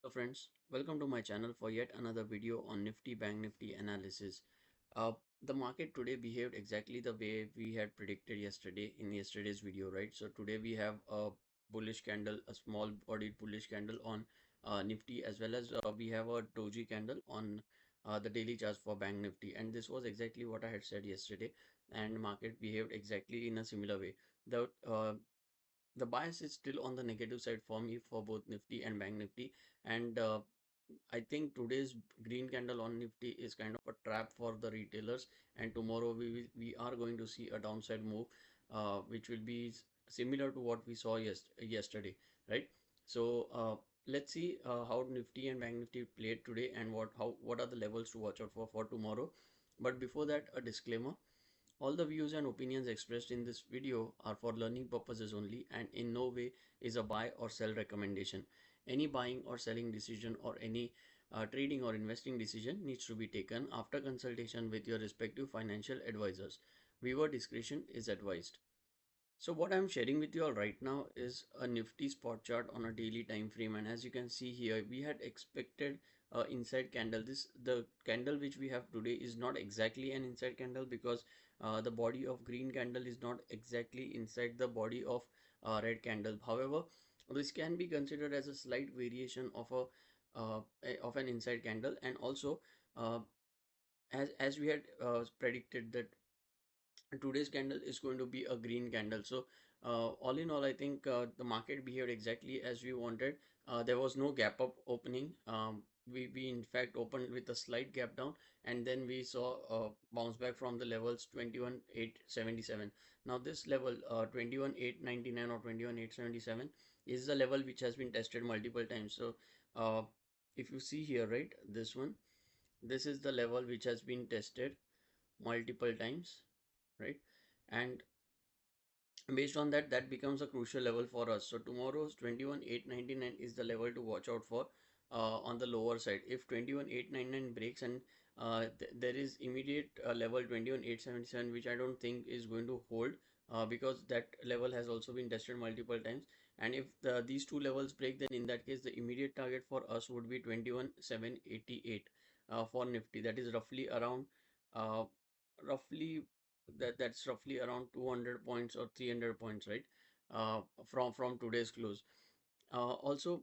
Hello friends, welcome to my channel for yet another video on Nifty Bank Nifty analysis. Uh, the market today behaved exactly the way we had predicted yesterday in yesterday's video, right? So today we have a bullish candle, a small bodied bullish candle on Nifty, as well as we have a doji candle on the daily charts for Bank Nifty, and this was exactly what I had said yesterday, and market behaved exactly in a similar way. The bias is still on the negative side for me for both Nifty and Bank Nifty, and I think today's green candle on Nifty is kind of a trap for the retailers, and tomorrow we are going to see a downside move, which will be similar to what we saw yesterday, right? So let's see how Nifty and Bank Nifty played today, and what are the levels to watch out for tomorrow. But before that, a disclaimer. All the views and opinions expressed in this video are for learning purposes only and in no way is a buy or sell recommendation. Any buying or selling decision or any trading or investing decision needs to be taken after consultation with your respective financial advisors. Viewer discretion is advised. So what I'm sharing with you all right now is a Nifty spot chart on a daily time frame, and as you can see here, we had expected inside candle. The candle which we have today is not exactly an inside candle because the body of green candle is not exactly inside the body of red candle. However, this can be considered as a slight variation of an inside candle, and also uh, as we had predicted that today's candle is going to be a green candle. So all in all, I think the market behaved exactly as we wanted. There was no gap up opening. We in fact opened with a slight gap down, and then we saw a bounce back from the levels 21,877. Now this level 21,899 or 21,877 is the level which has been tested multiple times. So uh, if you see here, right, this is the level which has been tested multiple times, right? And based on that, that becomes a crucial level for us. So tomorrow's 21,899 is the level to watch out for on the lower side. If 21,899 breaks and there is immediate level 21,877, which I don't think is going to hold because that level has also been tested multiple times. And if these two levels break, then in that case, the immediate target for us would be 21,788 for Nifty. That is uh, roughly that's roughly around 200 points or 300 points, right? From today's close. Also,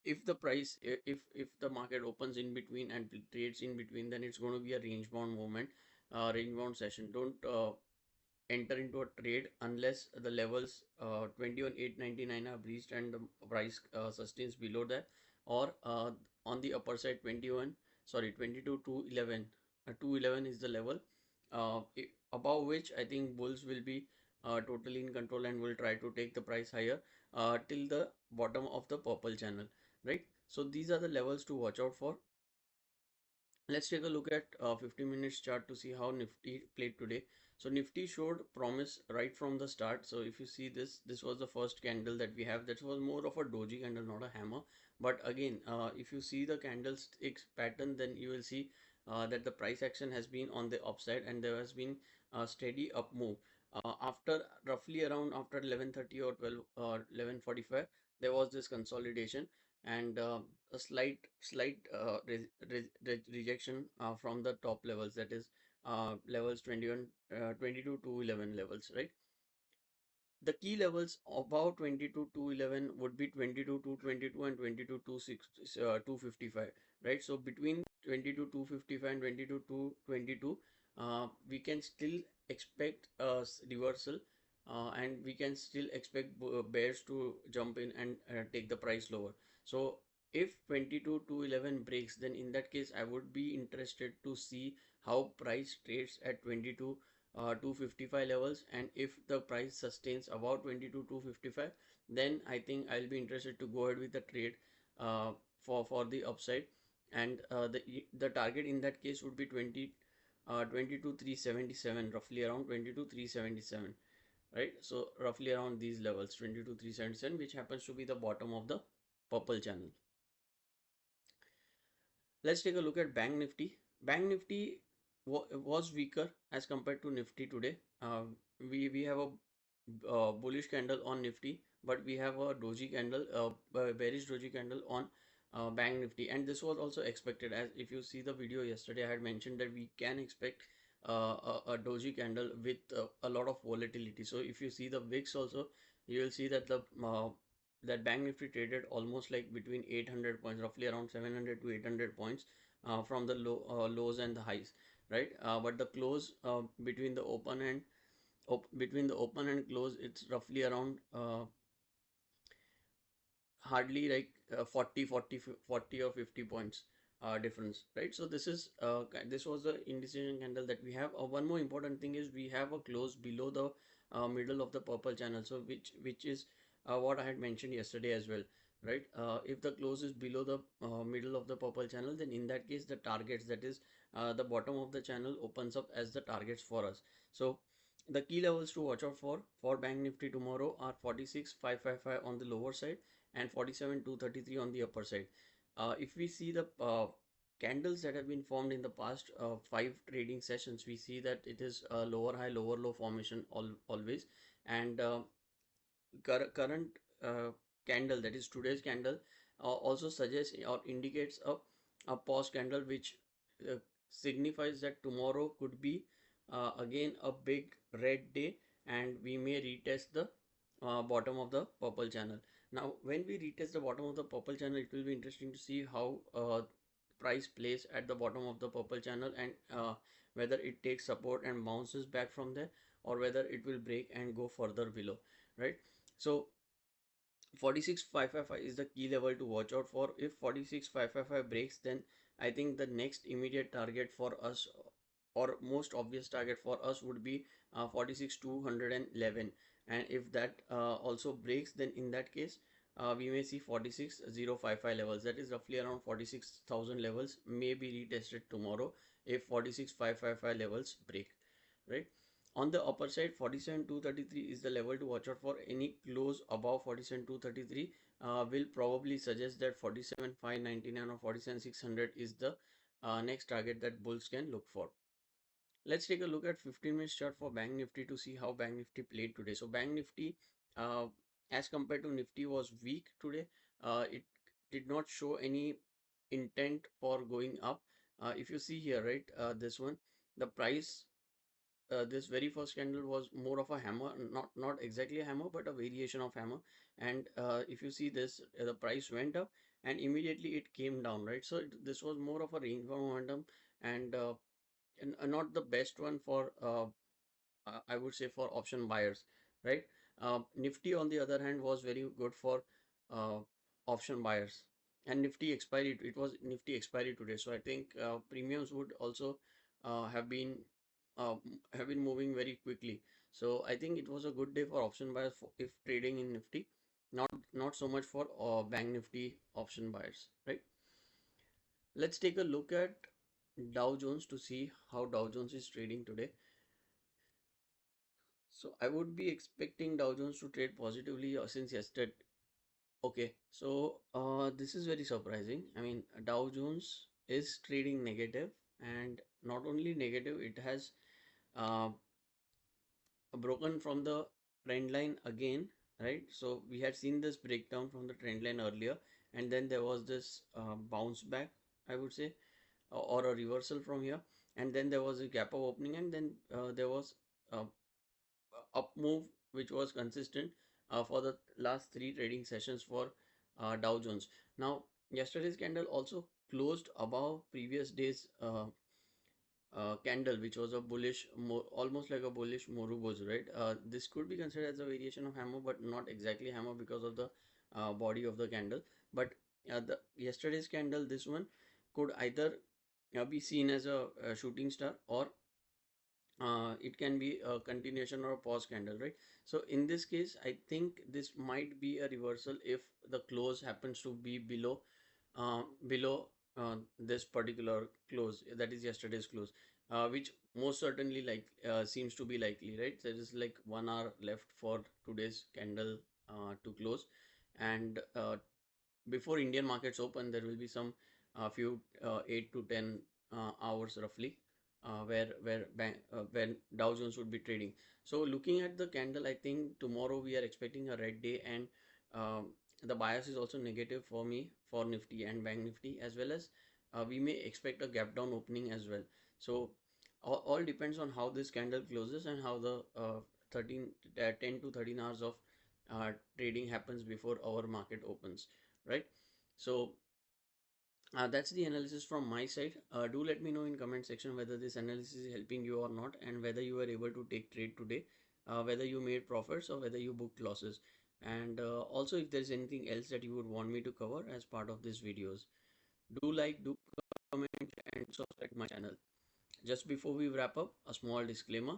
if the price if the market opens in between and trades in between, then it's going to be a range bound movement, range bound session. Don't enter into a trade unless the levels 21,899 are breached and the price sustains below that, or on the upper side 22,211. 211 is the level above which I think bulls will be totally in control and will try to take the price higher till the bottom of the purple channel, right? So these are the levels to watch out for. Let's take a look at 15 minutes chart to see how Nifty played today. So Nifty showed promise right from the start. So if you see this was the first candle that we have. That was more of a doji candle, not a hammer. But again, if you see the candlesticks pattern, then you will see that the price action has been on the upside and there has been a steady up move. After roughly around after 11:30 or 12 or 11:45, there was this consolidation and a slight rejection from the top levels, that is levels 21 22 to 11 levels, right? The key levels above 22 to 11 would be 22 to 22 and 22 to 255, right? So between 22 to 255 and 22 to 22, we can still expect a reversal, and we can still expect bears to jump in and take the price lower. So if 22 to 11 breaks, then in that case I would be interested to see how price trades at 22 255 levels, and if the price sustains about 22 255, then I think I'll be interested to go ahead with the trade for the upside, and the target in that case would be 22 377, roughly around 22 377, right? So roughly around these levels 22 377, which happens to be the bottom of the purple channel. Let's take a look at Bank Nifty. Bank Nifty was weaker as compared to Nifty today. We have a bullish candle on Nifty, but we have a doji candle, bearish doji candle on Bank Nifty, and this was also expected. As if you see the video yesterday, I had mentioned that we can expect a doji candle with a lot of volatility. So if you see the VIX also, you will see that the that Bank Nifty traded almost like between 800 points, roughly around 700 to 800 points from the lows and the highs, right? But the close between the open and between the open and close, it's roughly around hardly like 40 or 50 points difference, right? So this is this was the indecision candle that we have. One more important thing is we have a close below the middle of the purple channel, so which is what I had mentioned yesterday as well, right? If the close is below the middle of the purple channel, then in that case the targets, that is the bottom of the channel, opens up as the targets for us. So the key levels to watch out for Bank Nifty tomorrow are 46,555 on the lower side and 47,233 on the upper side. If we see the candles that have been formed in the past five trading sessions, we see that it is a lower high, lower low formation always, and current candle, that is today's candle, also suggests or indicates a pause candle, which uh, signifies that tomorrow could be again a big red day, and we may retest the bottom of the purple channel. Now when we retest the bottom of the purple channel, it will be interesting to see how price plays at the bottom of the purple channel, and whether it takes support and bounces back from there, or whether it will break and go further below, right? So 46,555 is the key level to watch out for. If 46,555 breaks, then I think the next immediate target for us, or most obvious target for us, would be 46,211. And if that also breaks, then in that case we may see 46,055 levels, that is roughly around 46,000 levels, may be retested tomorrow if 46,555 levels break, right? On the upper side, 47,233 is the level to watch out for. Any close above 47,233 will probably suggest that 47,599 or 47,600 is the next target that bulls can look for. Let's take a look at 15 minutes chart for Bank Nifty to see how Bank Nifty played today. So Bank Nifty, uh, as compared to Nifty, was weak today. It did not show any intent for going up. If you see here, right, this one, the price, this very first candle was more of a hammer, not exactly a hammer, but a variation of hammer. And if you see this, the price went up and immediately it came down, right? So this was more of a range bound momentum, and not the best one for I would say for option buyers, right? Nifty on the other hand was very good for uh, option buyers, and Nifty expiry, it was Nifty expiry today, so I think premiums would also have been moving very quickly. So I think it was a good day for option buyers if trading in Nifty, not so much for Bank Nifty option buyers, right? Let's take a look at Dow Jones to see how Dow Jones is trading today. So I would be expecting Dow Jones to trade positively since yesterday. Okay, so this is very surprising. I mean, Dow Jones is trading negative, and not only negative, it has uh, broken from the trend line again, right? So we had seen this breakdown from the trend line earlier, and then there was this bounce back, I would say, or a reversal from here, and then there was a gap of opening, and then there was uh, up move which was consistent for the last three trading sessions for Dow Jones. Now, yesterday's candle also closed above previous day's candle, which was a bullish, almost like a bullish Morubos, right? This could be considered as a variation of hammer, but not exactly hammer because of the body of the candle. But the yesterday's candle, this one, could either be seen as a shooting star, or it can be a continuation or a pause candle, right? So in this case, I think this might be a reversal if the close happens to be below this particular close, that is yesterday's close, which most certainly like seems to be likely, right? There is like 1 hour left for today's candle to close, and before Indian markets open, there will be some few 8 to 10 hours roughly, when Dow Jones would be trading. So looking at the candle, I think tomorrow we are expecting a red day, and the bias is also negative for me for Nifty and Bank Nifty, as well as we may expect a gap down opening as well. So all depends on how this candle closes and how the 10 to 13 hours of trading happens before our market opens, right? So that's the analysis from my side. Do let me know in comment section whether this analysis is helping you or not, and whether you were able to take trade today, whether you made profits or whether you booked losses, and also if there's anything else that you would want me to cover as part of these videos. Do like, do comment, and subscribe to my channel. Just before we wrap up, a small disclaimer: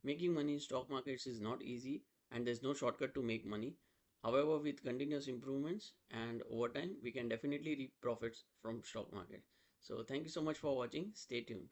making money in stock markets is not easy, and there's no shortcut to make money. However, with continuous improvements and over time, we can definitely reap profits from stock market. So thank you so much for watching. Stay tuned.